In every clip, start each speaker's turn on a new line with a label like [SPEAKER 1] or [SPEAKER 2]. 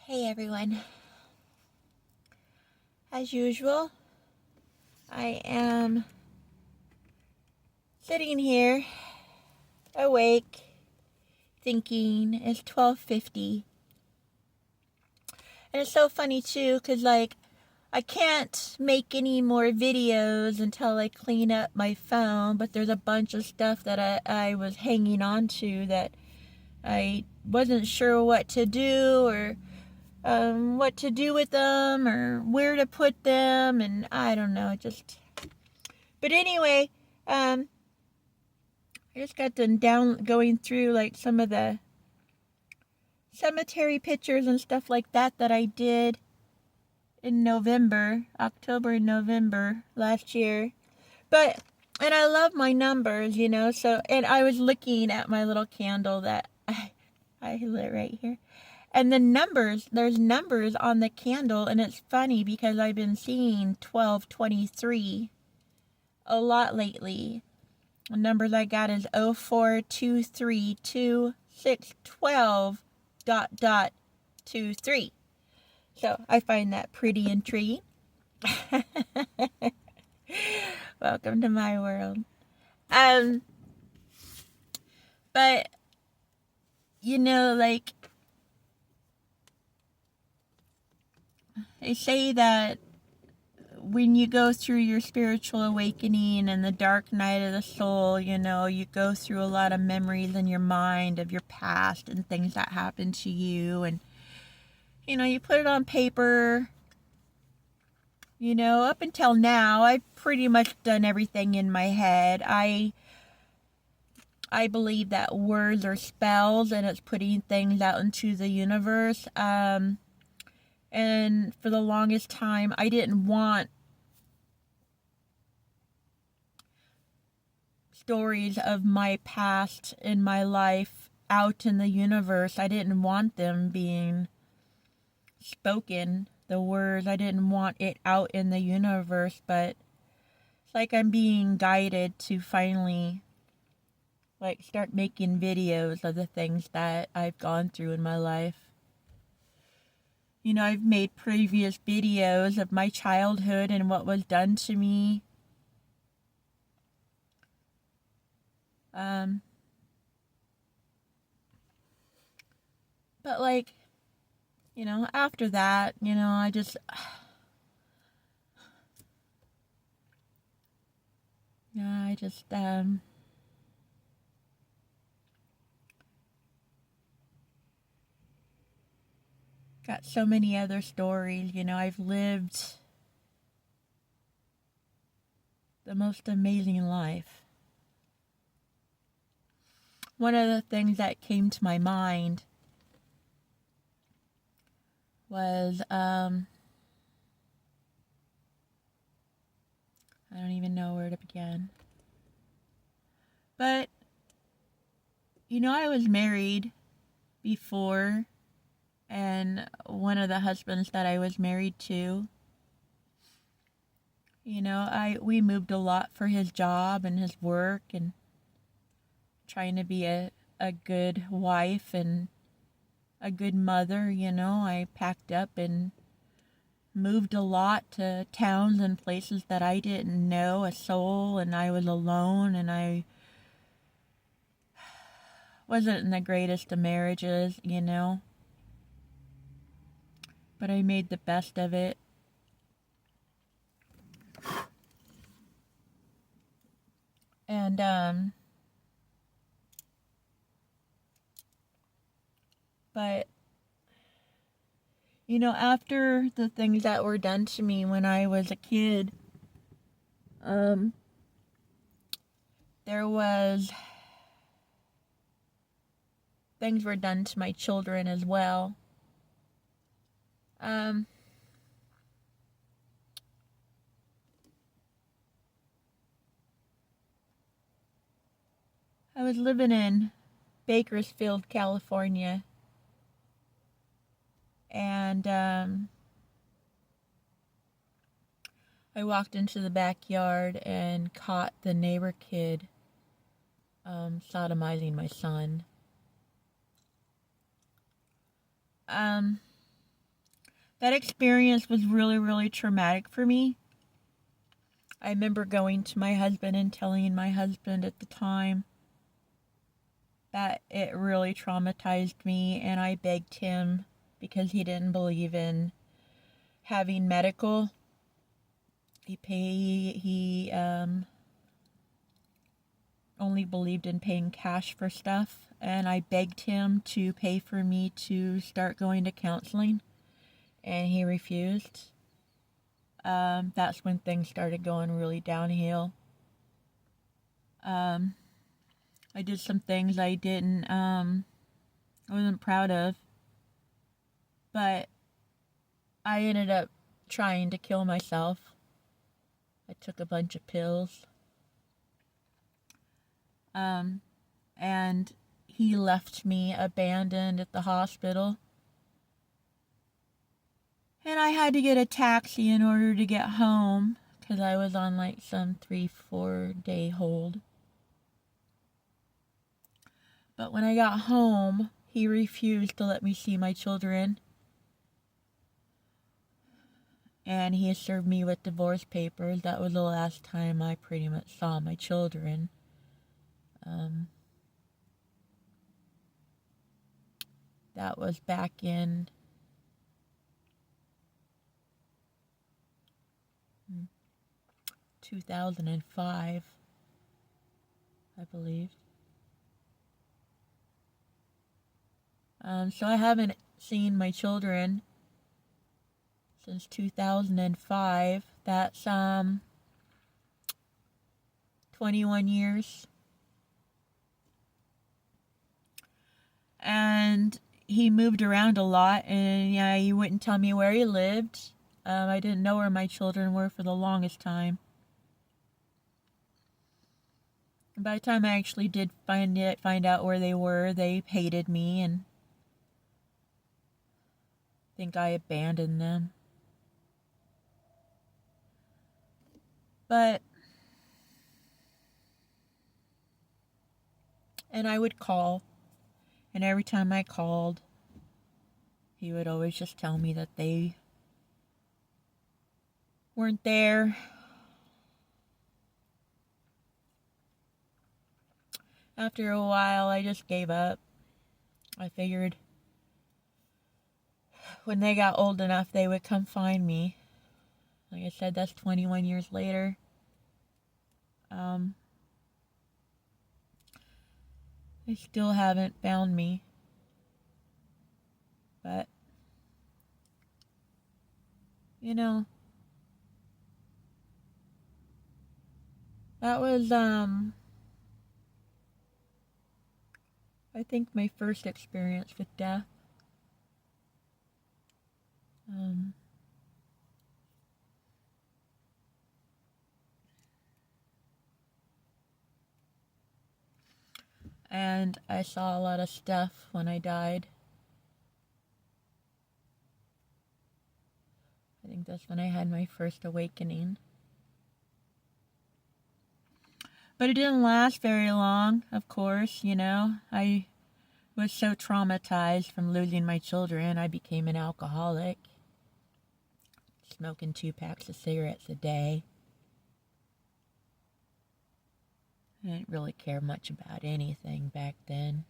[SPEAKER 1] Hey everyone. As usual, I am sitting here awake thinking it's 12:50. And it's so funny too cuz I can't make any more videos until I clean up my phone, but there's a bunch of stuff that I was hanging on to that I wasn't sure what to do or what to do with them or where to put them, and I don't know, but anyway, I just got done going through some of the cemetery pictures and stuff like that I did in October and November last year. And I love my numbers, and I was looking at my little candle that I lit right here. And there's numbers on the candle, and it's funny because I've been seeing 1223 a lot lately. The numbers I got is 04232612 ... 23. So I find that pretty intriguing. Welcome to my world. But they say that when you go through your spiritual awakening and the dark night of the soul, you go through a lot of memories in your mind of your past and things that happened to you. And, you put it on paper. Up until now, I've pretty much done everything in my head. I believe that words are spells, and it's putting things out into the universe. And for the longest time, I didn't want stories of my past in my life out in the universe. I didn't want them being spoken, the words. I didn't want it out in the universe, but it's like I'm being guided to finally start making videos of the things that I've gone through in my life. I've made previous videos of my childhood and what was done to me. But after that, I just got so many other stories. I've lived the most amazing life. One of the things that came to my mind was, I don't even know where to begin. But, I was married before, and one of the husbands that I was married to, we moved a lot for his job and his work and trying to be a good wife and a good mother. I packed up and moved a lot to towns and places that I didn't know a soul, and I was alone, and I wasn't in the greatest of marriages, but I made the best of it. And but after the things that were done to me when I was a kid, things were done to my children as well. I was living in Bakersfield, California, and I walked into the backyard and caught the neighbor kid sodomizing my son. that experience was really, really traumatic for me. I remember going to my husband and telling my husband at the time that it really traumatized me, and I begged him, because he didn't believe in having medical. He only believed in paying cash for stuff, and I begged him to pay for me to start going to counseling, and he refused. That's when things started going really downhill. I did some things I wasn't proud of, but I ended up trying to kill myself. I took a bunch of pills. And he left me abandoned at the hospital. And I had to get a taxi in order to get home, because I was on like some 3-4 day hold. But when I got home, he refused to let me see my children. And he served me with divorce papers. That was the last time I pretty much saw my children. That was back in 2005, I believe. So I haven't seen my children since 2005. That's 21 years. And he moved around a lot, and yeah, he wouldn't tell me where he lived. I didn't know where my children were for the longest time. And by the time I actually did find out where they were, they hated me and think I abandoned them. And I would call, and every time I called, he would always just tell me that they weren't there. After a while, I just gave up. I figured when they got old enough, they would come find me. Like I said, that's 21 years later. They still haven't found me. But, you know, that was, I think my first experience with death. And I saw a lot of stuff when I died. I think that's when I had my first awakening. But it didn't last very long, of course, you know. I was so traumatized from losing my children, I became an alcoholic. Smoking 2 packs of cigarettes a day. I didn't really care much about anything back then.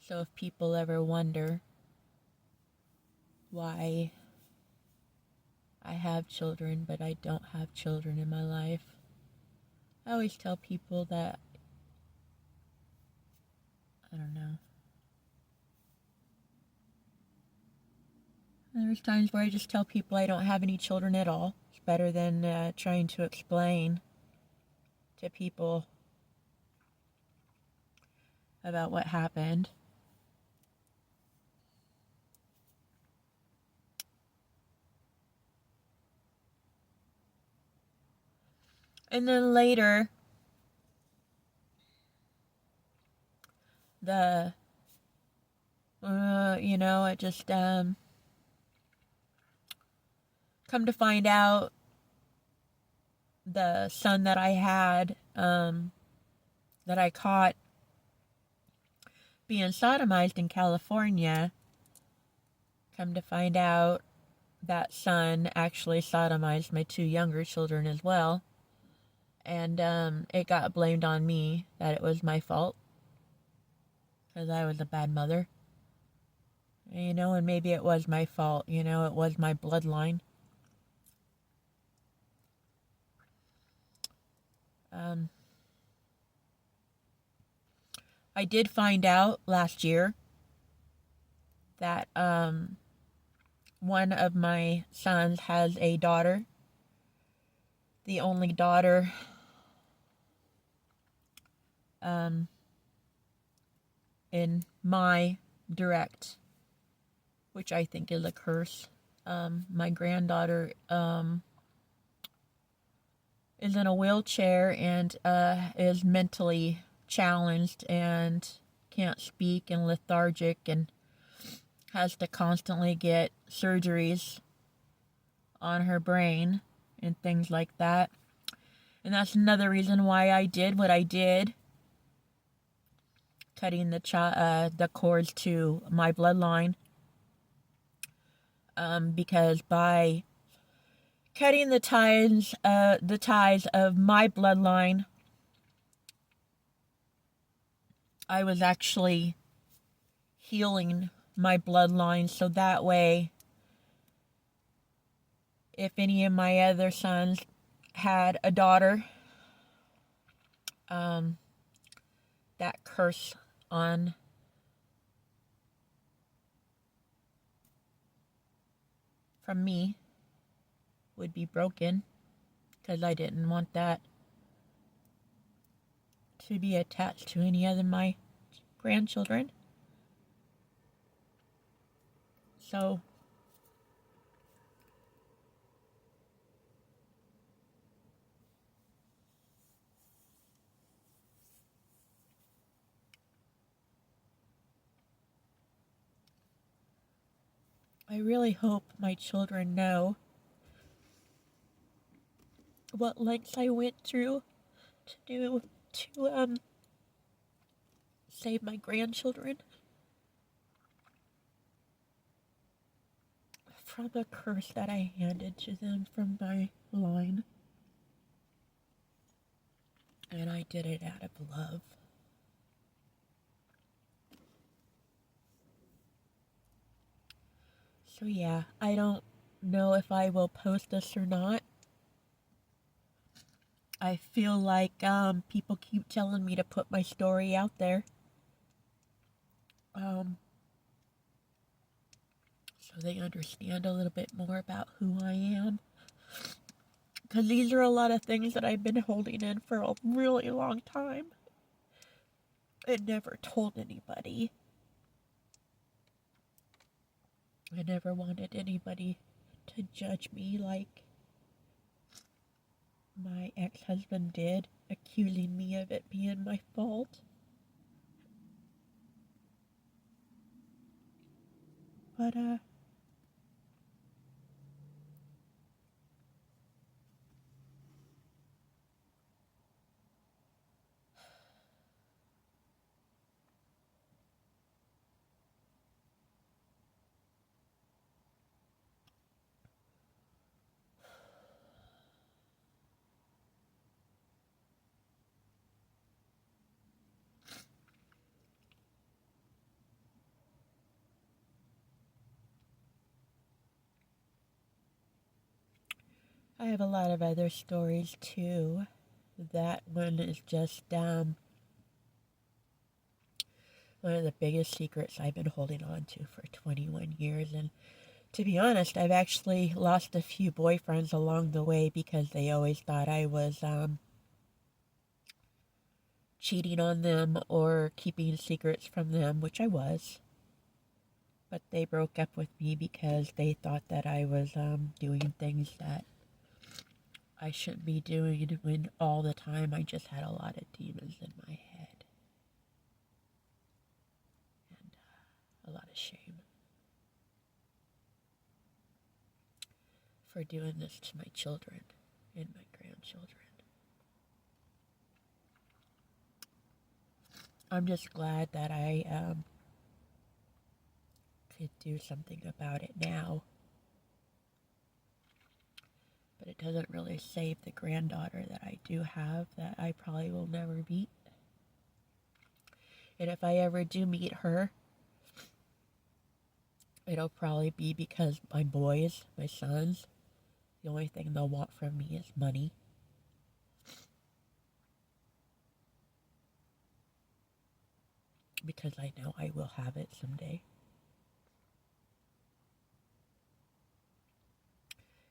[SPEAKER 1] So if people ever wonder why I have children but I don't have children in my life, I always tell people that, I don't know. There's times where I just tell people I don't have any children at all. It's better than trying to explain to people about what happened. And then later, it just, come to find out, the son that I had, that I caught being sodomized in California. Come to find out, that son actually sodomized my 2 younger children as well. And it got blamed on me, that it was my fault because I was a bad mother. You know, and maybe it was my fault. You know, it was my bloodline. I did find out last year that one of my sons has a daughter, the only daughter in my direct, which I think is a curse. My granddaughter is in a wheelchair and is mentally challenged and can't speak and lethargic and has to constantly get surgeries on her brain and things like that. And that's another reason why I did what I did, cutting the cords to my bloodline. Because by cutting the ties of my bloodline, I was actually healing my bloodline, so that way, if any of my other sons had a daughter, that curse on from me would be broken, because I didn't want that to be attached to any other of my grandchildren. So I really hope my children know what lengths I went through to save my grandchildren from the curse that I handed to them from my line. And I did it out of love. So yeah, I don't know if I will post this or not. I feel like people keep telling me to put my story out there. So they understand a little bit more about who I am. Because these are a lot of things that I've been holding in for a really long time and never told anybody. I never wanted anybody to judge me like my ex-husband did, accusing me of it being my fault. But, I have a lot of other stories too. That one is just one of the biggest secrets I've been holding on to for 21 years. And to be honest, I've actually lost a few boyfriends along the way because they always thought I was cheating on them or keeping secrets from them, which I was. But they broke up with me because they thought that I was doing things that I shouldn't be doing, when all the time I just had a lot of demons in my head. And a lot of shame for doing this to my children and my grandchildren. I'm just glad that I could do something about it now. But it doesn't really save the granddaughter that I do have that I probably will never meet. And if I ever do meet her, it'll probably be because my boys, my sons, the only thing they'll want from me is money. Because I know I will have it someday.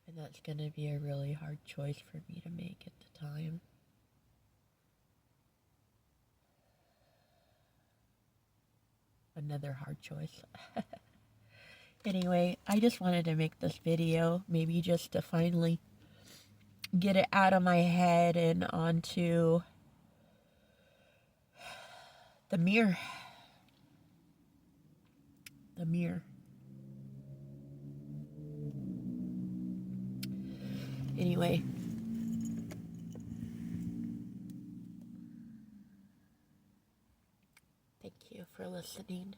[SPEAKER 1] And that's going to be a really hard choice for me to make at the time. Another hard choice. Anyway, I just wanted to make this video, maybe just to finally get it out of my head and onto the mirror. The mirror. Anyway. Thank you for listening.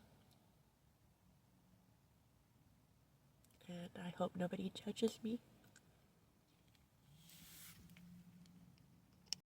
[SPEAKER 1] And I hope nobody judges me.